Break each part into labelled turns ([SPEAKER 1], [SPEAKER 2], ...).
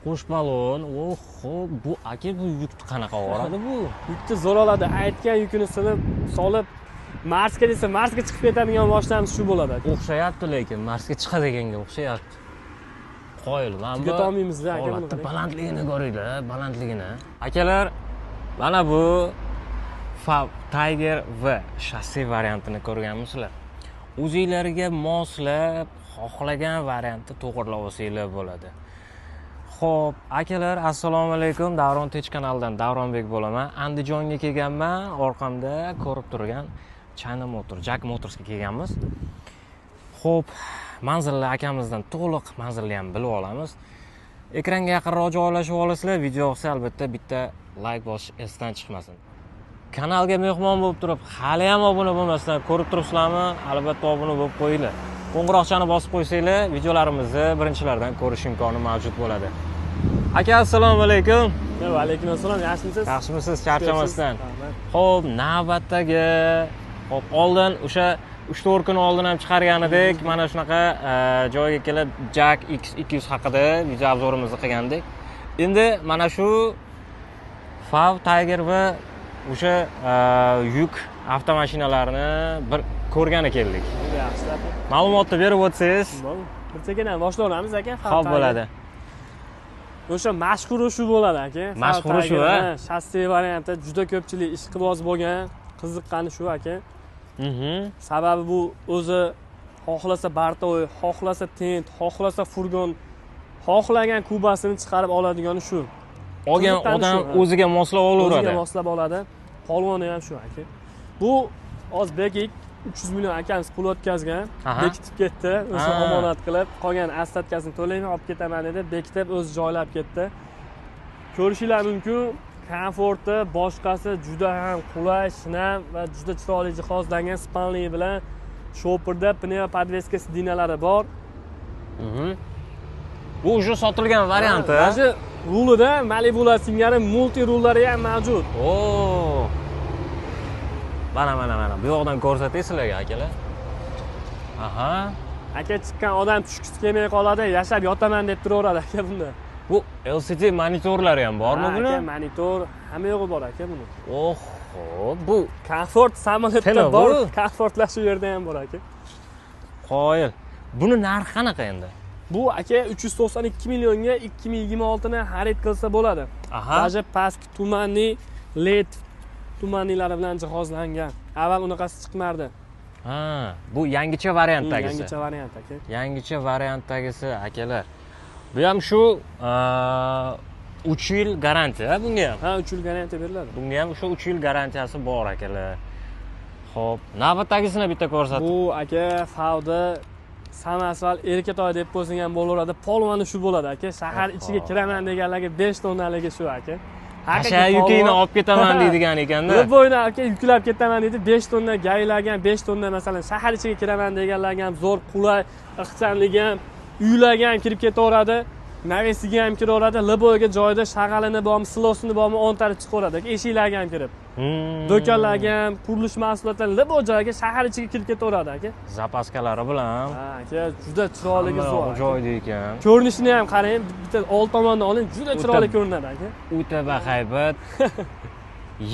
[SPEAKER 1] qo'sh balon. Oho, bu aka bu yukni qanaqa oladi bu?
[SPEAKER 2] Yukni zo'r oladi. Aytgan yukini silib, solib Marsga desa Marsga chiqib ketadigan mashinamiz shu bo'ladi.
[SPEAKER 1] O'xshayapti, lekin Marsga chiqadiganga o'xshayapti. Qoyil, mana bu.
[SPEAKER 2] Ketolmaymiz-da aka buni.
[SPEAKER 1] Balandligini ko'ringlar, balandligini. Akalar, mana bu Fav Tiger V shassi variantini ko'rganmisizlar? O'zingizlarga moslab, xohlagan variantni to'g'irlab olsanglar bo'ladi. Xo'p, akalar, assalomu alaykum. Davron Tech kanalidan Davronbek bo'laman. Andijonga kelganman. Orqamda ko'rib turgan China Motor, Jack Motorsga kelganmiz. Xo'p, manzilni akamizdan to'liq manzilni ham bilib olamiz. Ekranga yaqinroq joylashib olasizlar. Video yoqsa albatta bitta like bosish esdan chiqmasin. Kanalga mehmon bo'lib turib, hali ham obuna bo'lmasdan ko'rib turibsizlarmi? Albatta obuna bo'lib qo'yinglar. Qo'ng'iroqchani bosib qo'ysanglar, videolarimizni birinchilardan ko'rish imkoni mavjud bo'ladi. Aka, assalomu alaykum.
[SPEAKER 2] Va alaykum assalom. Yaxshimisiz?
[SPEAKER 1] Yaxshimisiz, charchamasdan. Xo'p, navbatdagi, xo'p, oldin o'sha 3-4 kun oldin ham chiqargan edik. Mana shunaqa joyga kelib Jack X200 haqida video obzorimizni qilgandik. Endi mana shu Fav Tiger va o'sha yuk avtomashinalarini bir ko'rgani keldik.
[SPEAKER 2] Yaxshi.
[SPEAKER 1] Ma'lumotni berib o'tsangiz,
[SPEAKER 2] bir sekindan boshlaymiz aka.
[SPEAKER 1] Xo'p bo'ladi.
[SPEAKER 2] O'sha mashhuri shu bo'ladi aka.
[SPEAKER 1] Mashhuri shu, ha?
[SPEAKER 2] Shassi varianti juda ko'pchilik ishqiboz bo'lgan, qiziqqani shu aka. Sababi bu o'zi xohlasa bartoy, xohlasa tent, xohlasa furgon, xohlagan kubasini chiqarib oladigani shu.
[SPEAKER 1] Olgan odam o'ziga moslab olaveradi.
[SPEAKER 2] O'ziga moslab oladi. Polvoni ham shu aka. Bu O'zbekik 300 million akamiz pul o'tkazgan, bekitib ketdi, o'sha omonat qilib, qolgan ostatkasini to'layman, olib ketaman dedi, bekitib o'zi joylab ketdi. Ko'rishinglar mumkin, komforti, boshqasi juda ham qulay, shinam va juda chiroyli jihozlangan spanli bilan shopirda pneu podveska sidinalari bor.
[SPEAKER 1] Bu уже sotilgan varianti.
[SPEAKER 2] Mana rulida Malibular singari multi rullari ham mavjud.
[SPEAKER 1] Mana. Bu yoqdan ko'rsatay sizlarga akalar. Aha.
[SPEAKER 2] Aka chiqqan odam tushgisi kelmay qoladi, yashab yotaman deb turaveradi aka bunda.
[SPEAKER 1] Bu LCD monitorlari ham bormi buni?
[SPEAKER 2] Aka, monitor hamma yo'g'i bor aka buni.
[SPEAKER 1] Oho, bu
[SPEAKER 2] komfort samolyotda bor, komfortlar shu yerda ham bor aka.
[SPEAKER 1] Qoyil. Buni narxi qanaqa endi?
[SPEAKER 2] Bu aka 392 millionga 2026 ni xarid qilsa bo'ladi. Даже pastki tumanli LED tumanilari bilan jihozlangan. Avval unaqasi chiqmardi.
[SPEAKER 1] Bu yangicha variantdagisi.
[SPEAKER 2] Yangicha variant aka.
[SPEAKER 1] Yangicha variantdagisi akalar. Bu ham shu 3 yil garantiya bunga ham.
[SPEAKER 2] 3 yil garantiya beriladi.
[SPEAKER 1] Bunga ham o'sha 3 yil garantiyasi bor akalar. Xo'p, navbatdagisini bitta ko'rsatib.
[SPEAKER 2] Bu aka Favda Samasval Erkatoy deb qo'ysin ham bo'laveradi. Polvoni shu bo'ladi aka. Shahar ichiga kiraman deganlarga 5 tonnaligi shu aka.
[SPEAKER 1] Hasha yukini olib ketaman deydigan ekanda.
[SPEAKER 2] Bo'yna aka yuklab ketaman deydi. 5 tonna gaylagan, 5 tonna masalan shahar ichiga kiraman deganlarga ham zo'r, qulay, ixchamligi ham, uylarga ham kirib ketaveradi. Navesiga ham kiraveradi. Liboyga joyida shag'alini bormi, silosini bormi, o'ntarib chiqaveradi. Eshiklarga ham kirib. Do'konlarga ham, qurilish mahsulotlari liboy joyga shahar ichiga kirib ketaveradi aka.
[SPEAKER 1] Zapaskalari bilan.
[SPEAKER 2] Aka, juda chiroyligi zo'r.
[SPEAKER 1] Joyda ekan.
[SPEAKER 2] Ko'rinishini ham qarang, bitta old tomondan oling, juda chiroyli ko'rinadi aka.
[SPEAKER 1] O'ta bahaybat.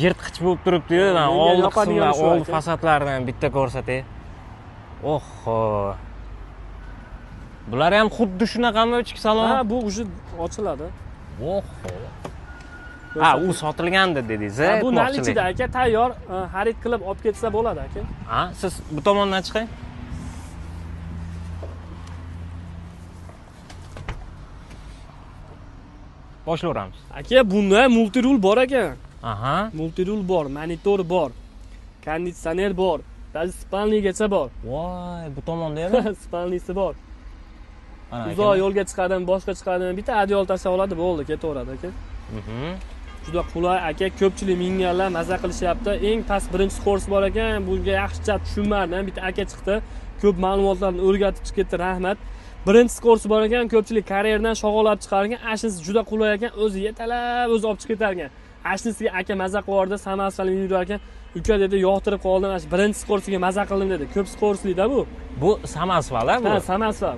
[SPEAKER 1] Yirtqich bo'lib turibdi-yu, mana old qismlar, old fasadlaridan bitta ko'rsatay. Oho. Bular ham xuddi shunaqami ichki salon?
[SPEAKER 2] Bu o'sha ochiladi.
[SPEAKER 1] Oho. U sotilgandi dedingiz.
[SPEAKER 2] Bu nalichida aka, tayyor, xarid qilib olib ketsa bo'ladi aka.
[SPEAKER 1] Siz bu tomondan chiqing. Boshlayveramiz.
[SPEAKER 2] Aka, bunda multirul bor ekan.
[SPEAKER 1] Multirul
[SPEAKER 2] bor, monitor bor, konditsioner bor, даже spalnigacha bor.
[SPEAKER 1] Voy, bu tomonda ham
[SPEAKER 2] spalnisi bor. Uzoq yo'lga chiqadim, boshqa chiqadim, bitta adyol tashlab oladi, bo'ldi, ketaveradi aka. Juda qulay aka, ko'pchilik minganlar maza qilishyapti. Eng past birinchi skors bor ekan, bunga yaxshicha tushunmadim. Bitta aka chiqdi, ko'p ma'lumotlarni o'rgatib chiqdi, rahmat. Birinchi skors bor ekan, ko'pchilik karyerdan shog'olab chiqargan, ashinisi juda qulay ekan, o'zi yetalab, o'zi olib chiqib ketar ekan. Ashinisiga aka maza qilardi, samasvalni yurar ekan. Uka dedi, yoqtirib qoldim, birinchi skorsiga maza qildim dedi. Ko'p skorsli-da bu.
[SPEAKER 1] Bu samasval-a bu?
[SPEAKER 2] Samasval.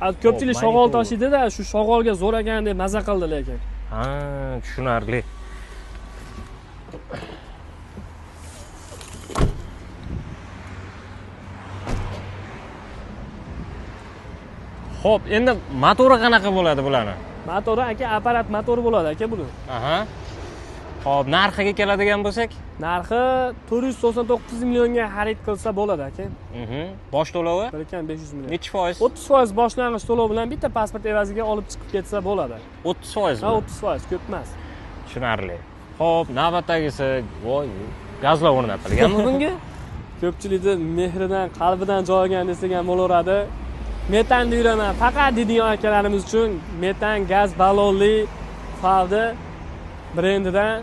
[SPEAKER 2] Ko'pchilik shog'ol tashiydi-da, shu shog'olga zo'r ekan deb maza qildi lekin.
[SPEAKER 1] Ha, tushunarli. Xo'p, endi motori qanaqa bo'ladi bularni?
[SPEAKER 2] Motori aka apparat motori bo'ladi aka buni.
[SPEAKER 1] Aha. Xo'p, narxiga keladigan bo'lsak,
[SPEAKER 2] narxi 499 millionga xarid qilsa bo'ladi aka.
[SPEAKER 1] Bosh to'lovi
[SPEAKER 2] 1.500 million.
[SPEAKER 1] necha foiz?
[SPEAKER 2] 30% boshlang'ich to'lov bilan bitta pasport evaziga olib chiqib ketsa bo'ladi.
[SPEAKER 1] 30%?
[SPEAKER 2] Ha, 30%, ko'p emas.
[SPEAKER 1] Tushunarli. Xo'p, navbatdagisi, voy, gazlar o'rnatilganmi bunga?
[SPEAKER 2] Ko'pchilikni mehridan, qalbidan joy olgan desak ham bo'laveradi. Metanni yuraman, faqat deydigan akalarimiz uchun metan gaz ballonli Favda brendidan.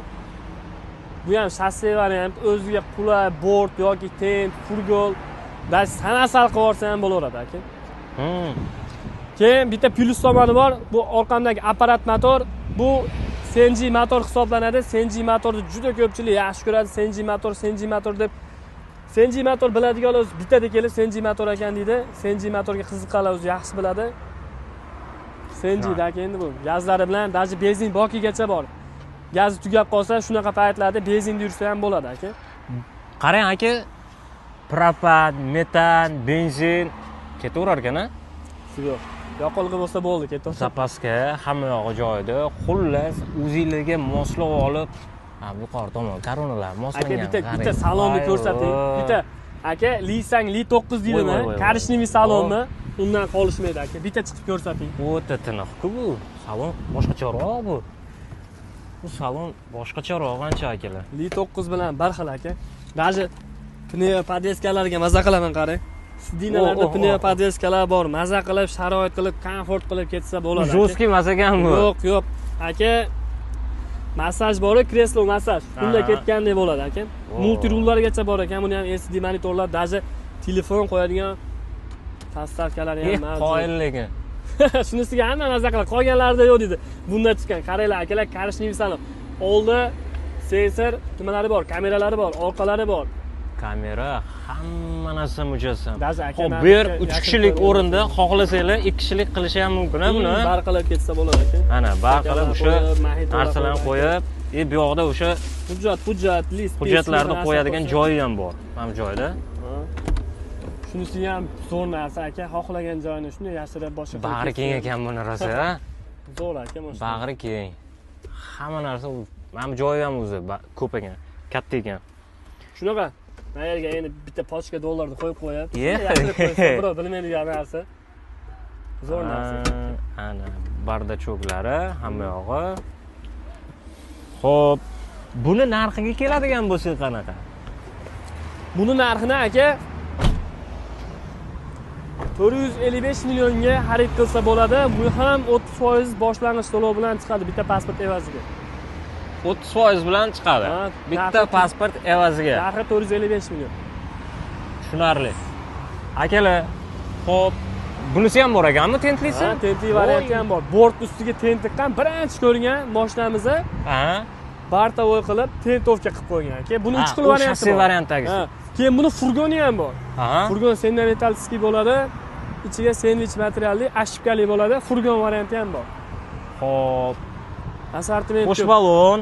[SPEAKER 2] Bu ham shasse variant, o'ziga qulay bort yoki tent, furgol, dash sanasal qilib olsa ham bo'laveradi aka. Keyin bitta plyus tomoni bor, bu orqamdagi apparat motor, bu CNG motor hisoblanadi. CNG motorni juda ko'pchilik yaxshi ko'radi. CNG motor deb. CNG motor biladiganlar o'zi bitta kelib CNG motor ekan deydi. CNG motorga qiziqqanlar o'zi yaxshi biladi. CNG dagi endi bu gazlari bilan даже benzin bokigacha bor. Gaz tugab qolsa, shunaqa paytlarda benzinda yursa ham bo'ladi aka.
[SPEAKER 1] Qarang aka, propan, metan, benzin ketaverar ekan-a?
[SPEAKER 2] Yo'q. Yoqilg'i bo'lsa bo'ldi, ketaveradi.
[SPEAKER 1] Zapaska hamma yog'i joyida. Xullas, o'zingizga moslab olib, yuqori tomon koronalar moslangan.
[SPEAKER 2] Aka bitta salonni ko'rsating. Bitta aka Li-Sang Li9 deydimi? Korishniy salonni undan qolishmaydi aka. Bitta chiqib ko'rsating.
[SPEAKER 1] O'ta tiniq-ku bu. Salon boshqacharoq bu. Bu salon boshqacharoq ancha akalar.
[SPEAKER 2] Li9 bilan bir xil aka. Даже pneu podveskalarga maza qilaman qarang. Sidinalarda pneu podveskalar bor. Maza qilib, sharoit qilib, komfort qilib ketsa bo'ladi.
[SPEAKER 1] Jo'skiy masagan bu.
[SPEAKER 2] Yo'q. Aka massaj bor, kreslo massaj. Bunda ketgandek bo'ladi aka. Multirullargacha bor ekan. Buni ham LCD monitorlar, даже telefon qo'yadigan dastavkalari ham mavjud.
[SPEAKER 1] Qo'yil lekin.
[SPEAKER 2] Shunisiga hamma maza qiladi. Qolganlarida yo'q dedi. Bunda chiqqan. Qaranglar akalar, korishniy salon. Oldi sensor nimalari bor, kameralari bor, orqalari bor.
[SPEAKER 1] Kamera hamma narsa mujassam.
[SPEAKER 2] Hop,
[SPEAKER 1] bu yer 3 kishilik o'rinda xohlasanglar 2 kishilik qilish ham mumkin buni.
[SPEAKER 2] Bar qilib ketsa bo'ladi aka.
[SPEAKER 1] Mana bar qilib o'sha narsalarni qo'yib, bu yoqda o'sha
[SPEAKER 2] hujjat, list,
[SPEAKER 1] hujjatlarni qo'yadigan joyi ham bor. Mana bu joyda.
[SPEAKER 2] Shunisi ham zo'r narsa aka. Xohlagan joyini shunday yashirib boshqa qilib.
[SPEAKER 1] Bag'ri keng ekan bu narsa, ha?
[SPEAKER 2] Zo'r aka, mana.
[SPEAKER 1] Bag'ri keng. Hamma narsa mana bu joyi ham o'zi ko'p ekan, katta ekan.
[SPEAKER 2] Shunaqa Mayerga endi bitta pochka dollarni qo'yib qo'yib, yashirib qo'ysa, birov bilmaydigan narsa. Zo'r narsa.
[SPEAKER 1] Ana bardachoklari hamma yog'i. Xo'p, buni narxiga keladigan bo'lsa qanaqa?
[SPEAKER 2] Buni narxini aka 455 millionga xarid qilsa bo'ladi. Bu ham 30% boshlang'ich to'lov bilan chiqadi bitta pasport evaziga.
[SPEAKER 1] 30% bilan chiqadi. Bitta pasport evaziga.
[SPEAKER 2] Narxi 455 million.
[SPEAKER 1] Tushunarli. Akalar, xo'p, bunisi ham bor ekanmi, tentlisi?
[SPEAKER 2] Ha, tentli varianti ham bor. Bort ustiga tent tiqqan, birinchi ko'rgan mashinamizni.
[SPEAKER 1] Ha.
[SPEAKER 2] Bartavoy qilib, tentovka qilib qo'ygan. Keyin buni 3 xil varianti bor.
[SPEAKER 1] Shasse variantdagisi.
[SPEAKER 2] Keyin buni furgoni ham bor.
[SPEAKER 1] Aha.
[SPEAKER 2] Furgon sendamentalskiy bo'ladi. Ichiga sendvich materialli, ashibkali bo'ladi. Furgon varianti ham bor.
[SPEAKER 1] Xo'p.
[SPEAKER 2] Assortiment
[SPEAKER 1] qo'sh balon.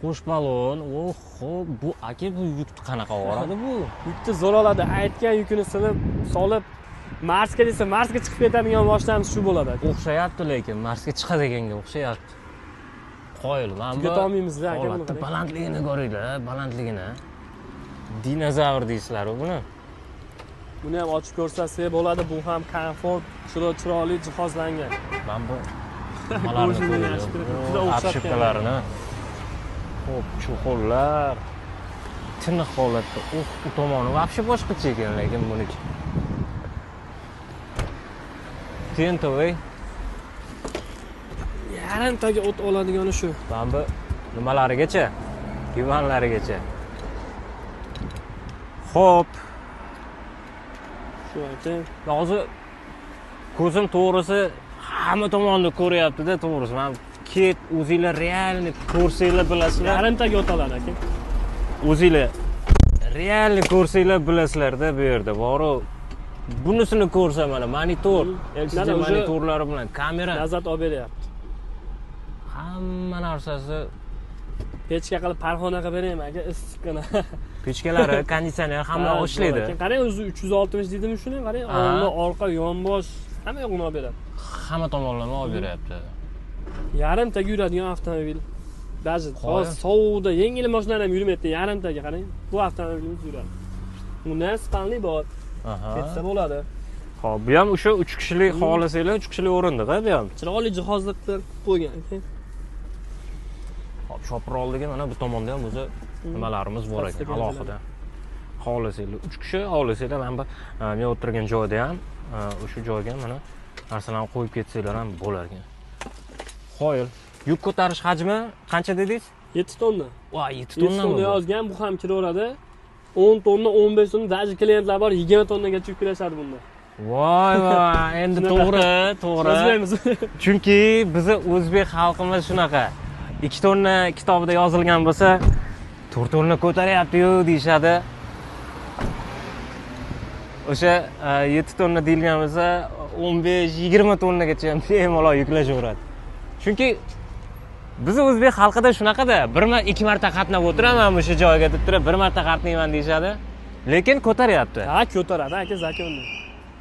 [SPEAKER 1] Qo'sh balon. Oho, bu aka bu yukni qanaqa oladi bu?
[SPEAKER 2] Yukni zo'r oladi. Aytgan yukini solib Marsga desa, Marsga chiqib ketadigan mashinamiz shu bo'ladi.
[SPEAKER 1] O'xshayapti lekin Marsga chiqadiganga o'xshayapti. Qo'yil, mana bu.
[SPEAKER 2] Tuga olmaymiz-da aka buni.
[SPEAKER 1] Balandligini ko'ringlar, balandligini. Dinozavr deysizlar buni.
[SPEAKER 2] Buni ham ochib ko'rsasak bo'ladi. Bu ham komfort, chiroyli jihozlangan.
[SPEAKER 1] Mana bu nimalarni ko'ringlar. Obshipkalarini. Xo'p, chuqurlar. Tiniq holatda. Bu tomoni вообще boshqacha ekan, lekin buniki. Tentoy.
[SPEAKER 2] Yarimtaga o't oladigani shu.
[SPEAKER 1] Mana bu nimalarigacha? Divanlarigacha. Xo'p.
[SPEAKER 2] Shu ekan.
[SPEAKER 1] Hozir ko'zim to'g'risi hamma tomonni ko'ryapti-da, to'g'risi. Men ket o'zinglar realni ko'rsanglar bilasizlar.
[SPEAKER 2] Yarimtaga o't oladi aka.
[SPEAKER 1] O'zinglar realni ko'rsanglar bilasizlar-da bu yerda. Bor-u bunisini ko'rsa mana monitor, LCD
[SPEAKER 2] Mana o'sha
[SPEAKER 1] monitorlari bilan kamera,
[SPEAKER 2] lazzat olib beryapti.
[SPEAKER 1] hamma narsasi,
[SPEAKER 2] Pechka qilib parxona qilib beraymi aka, issiqqina.
[SPEAKER 1] pechkalari, konditsioner hamma ishlaydi.
[SPEAKER 2] Qarang, o'zi 360 deydimi shuni, qarang, oldin, orqa, yonbosh hamma yo'qni olib beradi.
[SPEAKER 1] Hamma tomonlama olib beryapti.
[SPEAKER 2] Yarimtaga yuradigan avtomobil. Даже hozir sovuqda yengil mashinalar ham yurmaydi, yarimtaga qarang. Bu avtomobilimiz yuradi. Undan spalni bor. Ketsa bo'ladi.
[SPEAKER 1] Xo'p, bu ham o'sha 3 kishilik xohlasanglar 3 kishilik o'rindiq-a bu ham.
[SPEAKER 2] Chiroyli jihozliklar qo'ygan.
[SPEAKER 1] Hop, shopir oldiga mana bu tomonda ham o'zi nimalarimiz bor ekan, alohida. Xohlasanglar 3 kishi, xohlasanglar mana bu men o'tirgan joyda ham o'sha joyga mana narsalarni qo'yib ketsanglar ham bo'lar ekan. Qo'yil. Yuk ko'tarish hajmi qancha dedingiz?
[SPEAKER 2] 7 tonna.
[SPEAKER 1] Voy, 7
[SPEAKER 2] 7 tonna yozgan, bu ham kiraveradi. 10 tonna, 15 tonna, даже klientlar bor 20 tonnagacha yuklashadi bunda.
[SPEAKER 1] Voy, endi to'g'ri.
[SPEAKER 2] Yozmaymiz.
[SPEAKER 1] Chunki bizni o'zbek xalqimiz shunaqa. 2 tonna kitobida yozilgan bo'lsa, 4 tonna ko'taryapti-yu deyshadi. O'sha 7 tonna deyilgan bo'lsa, 15-20 tonnagacha ham bemalol yuklashaveradi. Chunki bizni o'zbek xalqida shunaqada, ikki marta qatnab o'tiraman o'sha joyga deb turib, bir marta qatnayman deyshadi. Lekin ko'taryapti.
[SPEAKER 2] Ha, ko'taradi aka, zakonni.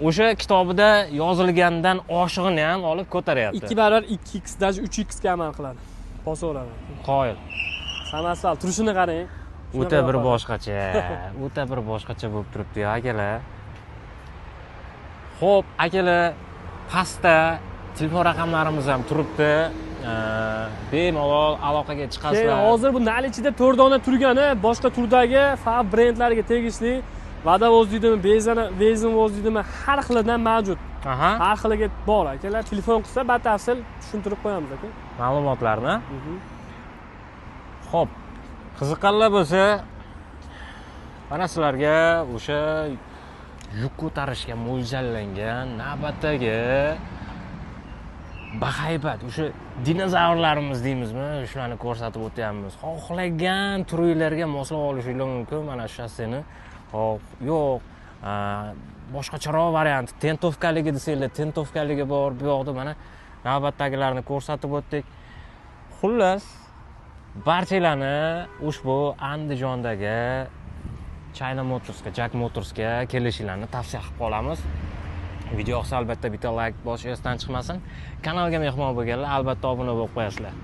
[SPEAKER 1] O'sha kitobida yozilgandan oshig'ini ham olib ko'taryapti.
[SPEAKER 2] 2 barobar 2x, даже 3x ga amal qiladi. Bosaveradi.
[SPEAKER 1] Qoyil.
[SPEAKER 2] Samasal turishini qarang.
[SPEAKER 1] O'ta bir boshqacha, o'ta bir boshqacha bo'lib turibdi akalar. Xo'p, akalar, pastda telefon raqamlarimiz ham turibdi. Bemalol aloqaga chiqasizlar.
[SPEAKER 2] Hozir bu nal ichida 4 dona turgani boshqa turdagi faqat brendlarga tegishli vodovoz deydimi, benzinvoz deydimi, har xilidan mavjud. Har xiliga bor akalar. Telefon qilsa batafsil tushuntirib qo'yamiz aka.
[SPEAKER 1] Ma'lumotlarni. Xo'p, qiziqqanlar bo'lsa, mana sizlarga o'sha yuk ko'tarishga mo'ljallangan navbatdagi bahaybat, o'sha dinozavrlarimiz deymizmi, shularni ko'rsatib o'tyapmiz. Xohlagan turinglarga moslab olishingiz mumkin mana shu shassini. Hop, yo'q, boshqacharoq variant, tentovkaligi desanglar, tentovkaligi bor. Bu yoqda mana navbatdagilarni ko'rsatib o'tdik. Xullas, barchalarni ushbu Andijondagi China Motorsga, Jack Motorsga kelishinglarni tavsiya qilib qolamiz. Video yoqsa albatta bitta like bosish esdan chiqmasin. Kanalga mehmon bo'lganlar albatta obuna bo'lib qo'yasizlar.